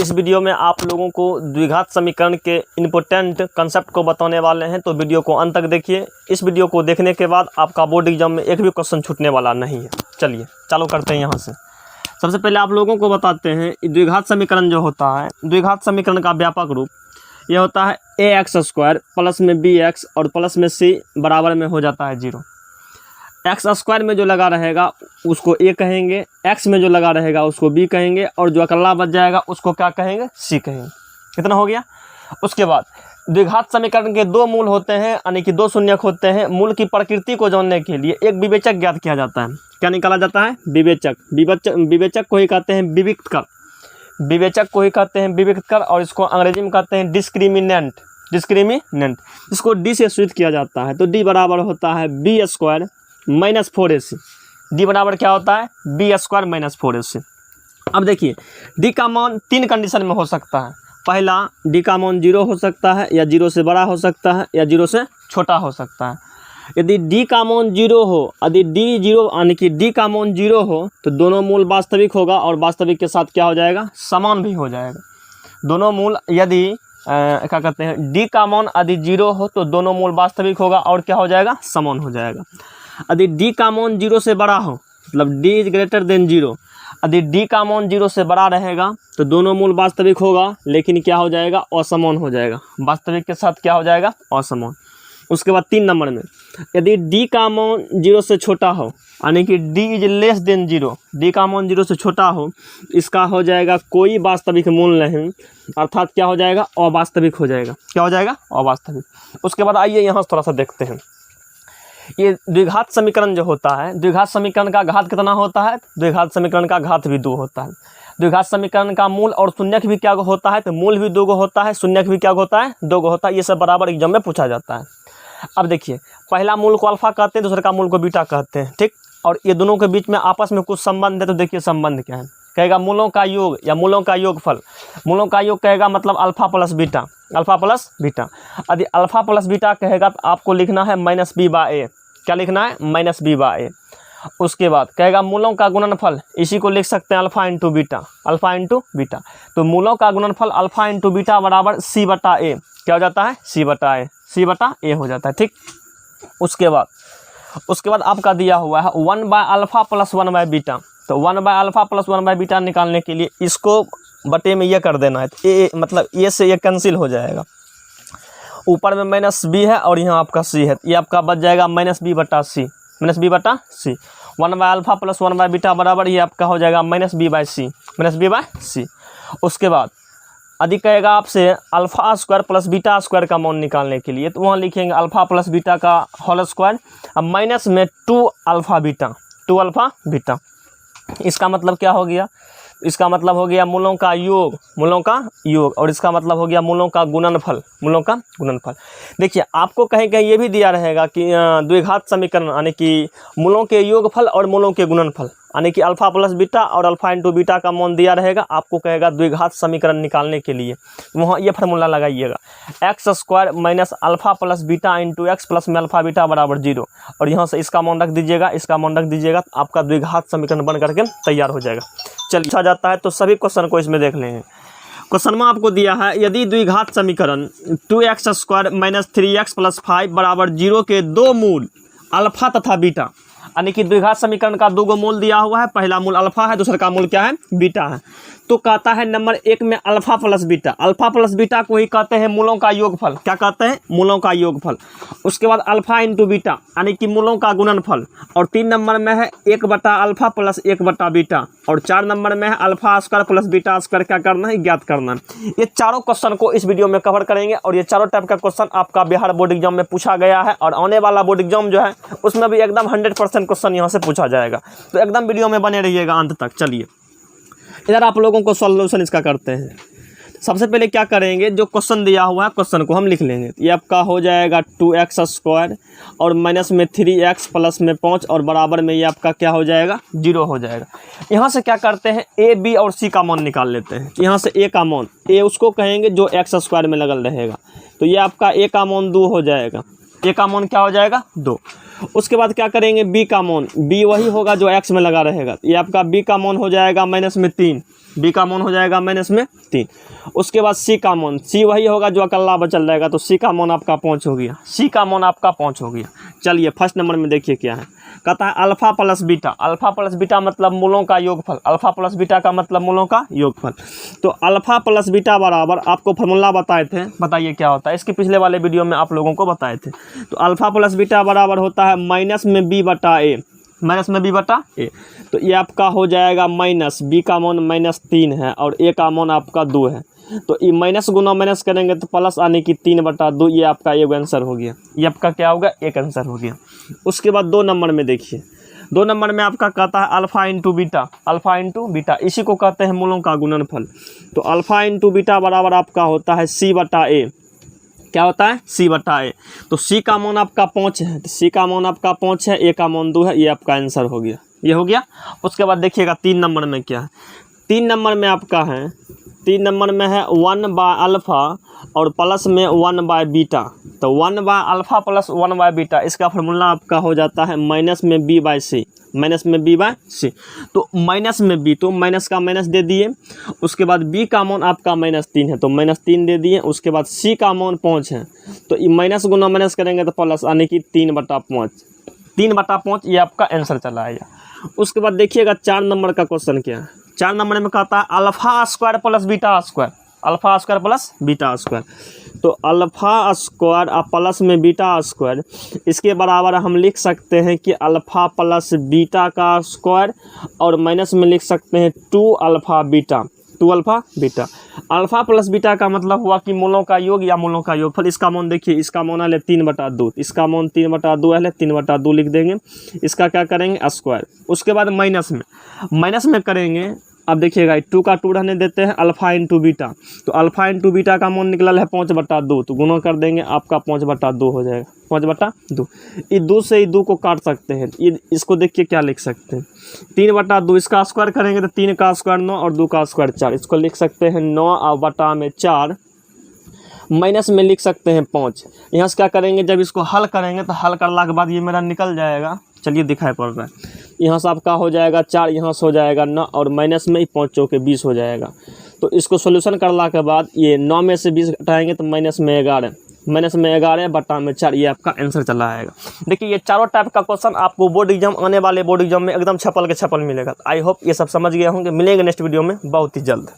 इस वीडियो में आप लोगों को द्विघात समीकरण के इम्पोर्टेंट कंसेप्ट को बताने वाले हैं, तो वीडियो को अंत तक देखिए। इस वीडियो को देखने के बाद आपका बोर्ड एग्जाम में एक भी क्वेश्चन छूटने वाला नहीं है। चलिए चालू करते हैं यहाँ से। सबसे पहले आप लोगों को बताते हैं द्विघात समीकरण जो होता है, द्विघात समीकरण का व्यापक रूप यह होता है ax² प्लस में bx और प्लस में c बराबर में हो जाता है 0। x² में जो लगा रहेगा उसको a कहेंगे, x में जो लगा रहेगा उसको b कहेंगे और जो अकेला बच जाएगा उसको क्या कहेंगे, c कहेंगे। कितना हो गया। उसके बाद द्विघात समीकरण के दो मूल होते हैं, यानी कि दो शून्यक होते हैं। मूल की प्रकृति को जानने के लिए एक विवेचक ज्ञात किया जाता है। क्या निकाला जाता है, विवेचक। विवेचक को ही कहते हैं विविक्त कर, विवेचक को ही कहते हैं विविक्त कर, और इसको अंग्रेजी में कहते हैं डिस्क्रिमिनेंट। डिस्क्रिमिनेंट इसको डी से सूचित किया जाता है। तो डी बराबर होता है b² माइनस 4ac। डी बराबर क्या होता है, b² माइनस 4ac। अब देखिए डी का मान तीन कंडीशन में हो सकता है। पहला, डी का मान 0 हो सकता है, या 0 से बड़ा हो सकता है, या 0 से छोटा हो सकता है। यदि डी का मान 0 हो, यदि डी 0 यानी कि डी का मान 0 हो तो दोनों मूल वास्तविक होगा, और वास्तविक के साथ क्या हो जाएगा, समान भी हो जाएगा। दोनों मूल यदि क्या कहते हैं, डी का मान यदि 0 हो तो दोनों मूल वास्तविक होगा और क्या हो जाएगा, समान हो जाएगा। यदि डी का मान 0 से बड़ा हो, मतलब डी इज ग्रेटर देन 0, यदि डी का मान 0 से बड़ा रहेगा तो दोनों मूल वास्तविक होगा, लेकिन क्या हो जाएगा, असमान हो जाएगा। वास्तविक के साथ क्या हो जाएगा, असमान। उसके बाद 3 नंबर में यदि डी का मान 0 से छोटा हो, यानी कि D is less than 0, D का मान 0 से छोटा हो, इसका हो जाएगा कोई वास्तविक मूल नहीं, अर्थात क्या हो जाएगा, अवास्तविक हो जाएगा। क्या हो जाएगा, अवास्तविक। उसके बाद आइए यहाँ थोड़ा सा देखते हैं। ये द्विघात समीकरण जो होता है, द्विघात समीकरण का घात कितना होता है, द्विघात समीकरण का घात भी 2 होता है। द्विघात समीकरण का मूल और शून्यक भी क्या होता है, तो मूल भी 2 होता है, शून्यक भी क्या होता है, 2 होता है। ये सब बराबर एग्जाम में पूछा जाता है। अब देखिए, पहला मूल को अल्फा कहते हैं, दूसरे का मूल को बीटा कहते हैं, ठीक। और ये दोनों के बीच में आपस में कुछ संबंध है, तो देखिए संबंध क्या है। कहेगा मूलों का योग या मूलों का योगफल। मूलों का योग कहेगा मतलब alpha plus beta, alpha plus beta. यदि अल्फा प्लस बीटा कहेगा तो आपको लिखना है -b/a। क्या लिखना है, -b/a। उसके बाद कहेगा मूलों का गुणनफल, इसी को लिख सकते हैं alpha into beta, alpha into beta. तो मूलों का गुणनफल अल्फा इंटू बीटा बराबर c/a। क्या हो जाता है, c/a, c/a हो जाता है, ठीक। उसके बाद आपका दिया हुआ है 1/α प्लस 1/β। तो 1/α प्लस 1/β निकालने के लिए इसको बटे में ये कर देना है, ए मतलब ए से ये कैंसिल हो जाएगा। ऊपर में -b है और यहाँ आपका c है, ये आपका बच जाएगा -b/c, -b/c। 1/α प्लस 1/β बराबर ये आपका हो जाएगा -b/c। उसके बाद यदि कहेगा आपसे α² प्लस β² का मान निकालने के लिए, तो वहाँ लिखेंगे अल्फा प्लस बीटा का होल स्क्वायर, अब माइनस में 2α बीटा। इसका मतलब क्या हो गया, इसका मतलब हो गया मूलों का योग, और इसका मतलब हो गया मूलों का गुणनफल। देखिए आपको कहीं कहीं ये भी दिया रहेगा कि द्विघात समीकरण यानी कि मूलों के योगफल और मूलों के गुणनफल, यानी कि अल्फा प्लस बीटा और अल्फा इंटू बीटा का मान दिया रहेगा। आपको कहेगा द्विघात समीकरण निकालने के लिए वहाँ ये फार्मूला लगाइएगा, x² minus alpha plus beta into x plus में अल्फा बीटा बराबर 0, और यहाँ से इसका मान रख दीजिएगा, इसका मान रख दीजिएगा, तो आपका द्विघात समीकरण बन करके तैयार हो जाएगा। चलिए पूछा जाता है तो सभी क्वेश्चन को इसमें देख लेंगे। क्वेश्चन में आपको दिया है यदि द्विघात समीकरण 2x² माइनस 3x प्लस 5 बराबर 0 के दो मूल अल्फा तथा बीटा, यानी कि द्विघात समीकरण का 2 मूल दिया हुआ है, पहला मूल अल्फा है, दूसरा का मूल क्या है, बीटा है। तो कहता है नंबर 1 में alpha plus beta, alpha plus beta को ही कहते हैं मूलों का योगफल। क्या कहते हैं, मूलों का योगफल। उसके बाद अल्फा इंटू बीटा यानी कि मूलों का गुणनफल, और 3 नंबर में है 1/α प्लस 1/बीटा, और 4 नंबर में है α² प्लस β² क्या करना है, ज्ञात करना है। ये चारों क्वेश्चन को इस वीडियो में कवर करेंगे, और ये चारों टाइप का क्वेश्चन आपका बिहार बोर्ड एग्जाम में पूछा गया है, और आने वाला बोर्ड एग्जाम जो है उसमें भी एकदम 100% क्वेश्चन यहाँ से पूछा जाएगा। तो एकदम वीडियो में बने रहिएगा अंत तक। चलिए इधर आप लोगों को सॉल्यूशन इसका करते हैं। सबसे पहले क्या करेंगे, जो क्वेश्चन दिया हुआ है क्वेश्चन को हम लिख लेंगे। ये आपका हो जाएगा 2x² और माइनस में 3x प्लस में 5 और बराबर में ये आपका क्या हो जाएगा, 0 हो जाएगा। यहाँ से क्या करते हैं, a b और c का मान निकाल लेते हैं। यहाँ से a का मान, a उसको कहेंगे जो x² में लगल रहेगा, तो ये आपका a का मान 2 हो जाएगा, ए का मान क्या हो जाएगा 2। उसके बाद क्या करेंगे, बी का मान, बी वही होगा जो एक्स में लगा रहेगा, ये आपका बी का मान हो जाएगा -3, बी का मान हो जाएगा -3। उसके बाद सी का मान, सी वही होगा जो अकेला बचल रहेगा, तो सी का मान आपका 5 हो गया, सी का मान आपका 5 हो गया। चलिए फर्स्ट नंबर में देखिए क्या है, कहता है alpha plus beta, alpha plus beta मतलब मूलों का योगफल, अल्फा प्लस बीटा का मतलब मूलों का योगफल। तो अल्फा प्लस बीटा बराबर, आपको फार्मूला बताए थे, बताइए क्या होता है, इसके पिछले वाले वीडियो में आप लोगों को बताए थे। तो अल्फा प्लस बीटा बराबर होता है माइनस में बी बटा ए, माइनस में बी बटा ए। तो ये आपका हो जाएगा माइनस, बी का मान -3 है और ए का मान आपका 2 है, तो ये माइनस गुना माइनस करेंगे तो प्लस आने की 3/2, ये आपका एक आंसर हो गया, ये आपका क्या होगा, एक आंसर हो गया। उसके बाद 2 नंबर में देखिए, 2 नंबर में आपका कहता है alpha into beta, alpha into beta, इसी को कहते हैं मूलों का गुणनफल। तो अल्फा इंटू बीटा बराबर आपका होता है सी बटा ए, क्या होता है, सी बटा ए। तो सी का मान आपका 5 है, तो सी का मान आपका 5 है, ए का मान 2 है, ये आपका आंसर हो गया, ये हो गया। उसके बाद देखिएगा 3 नंबर में क्या है, 3 नंबर में आपका है, 3 नंबर में है 1/अल्फ़ा और प्लस में 1/बीटा। तो 1/अल्फ़ा प्लस 1/बीटा, इसका फार्मूला आपका हो जाता है माइनस में बी बाई सी, माइनस में बी बाई सी। तो माइनस में बी, तो माइनस का माइनस दे दिए। उसके बाद बी का मान आपका -3 है, तो -3 दे दिए। उसके बाद सी का मान 5 है, तो ये माइनस गुना माइनस करेंगे तो प्लस आने की 3/5, 3/5 ये आपका आंसर चला आएगा। उसके बाद देखिएगा 4 नंबर का क्वेश्चन क्या है, 4 नंबर में कहता है alpha square plus beta square, alpha square plus beta square. तो अल्फा स्क्वायर और प्लस में बीटा स्क्वायर, इसके बराबर हम लिख सकते हैं कि अल्फा प्लस बीटा का स्क्वायर और माइनस में लिख सकते हैं 2 alpha beta, 2 alpha beta. Alpha plus beta का मतलब हुआ कि मूलों का योग या मूलों का योगफल। इसका मान देखिए, इसका मान है 3/2, इसका मान 3/2 है, 3/2 लिख देंगे। इसका क्या करेंगे, स्क्वायर। उसके बाद माइनस में करेंगे, अब देखिएगा 2 का 2 रहने देते हैं, अल्फा इंटू बीटा। तो अल्फा इंटू बीटा का मान निकला है 5/2, तो गुना कर देंगे, आपका 5/2 हो जाएगा, 5/2। ये 2 से 2 को काट सकते हैं, ये इसको देखिए क्या लिख सकते हैं, 3/2, इसका स्क्वायर करेंगे तो 3 का स्क्वायर 9 और 2 का स्क्वायर 4, इसको लिख सकते हैं 9/4। माइनस में लिख सकते हैं 5। यहाँ से क्या करेंगे, जब इसको हल करेंगे तो हल करने के बाद ये मेरा निकल जाएगा, चलिए दिखाई पड़ रहा है, यहाँ से आपका हो जाएगा 4, यहाँ से हो जाएगा 9 और माइनस में 5 चौके 20 हो जाएगा। तो इसको सोल्यूशन करने के बाद ये 9 में से 20 घटाएंगे तो -11, -11/4, ये आपका आंसर चला आएगा। देखिए ये चारों टाइप का क्वेश्चन आपको बोर्ड एग्जाम, आने वाले बोर्ड एग्जाम में एकदम छपल के छपल मिलेगा। आई होप ये सब समझ गए होंगे। मिलेंगे नेक्स्ट वीडियो में बहुत ही जल्द।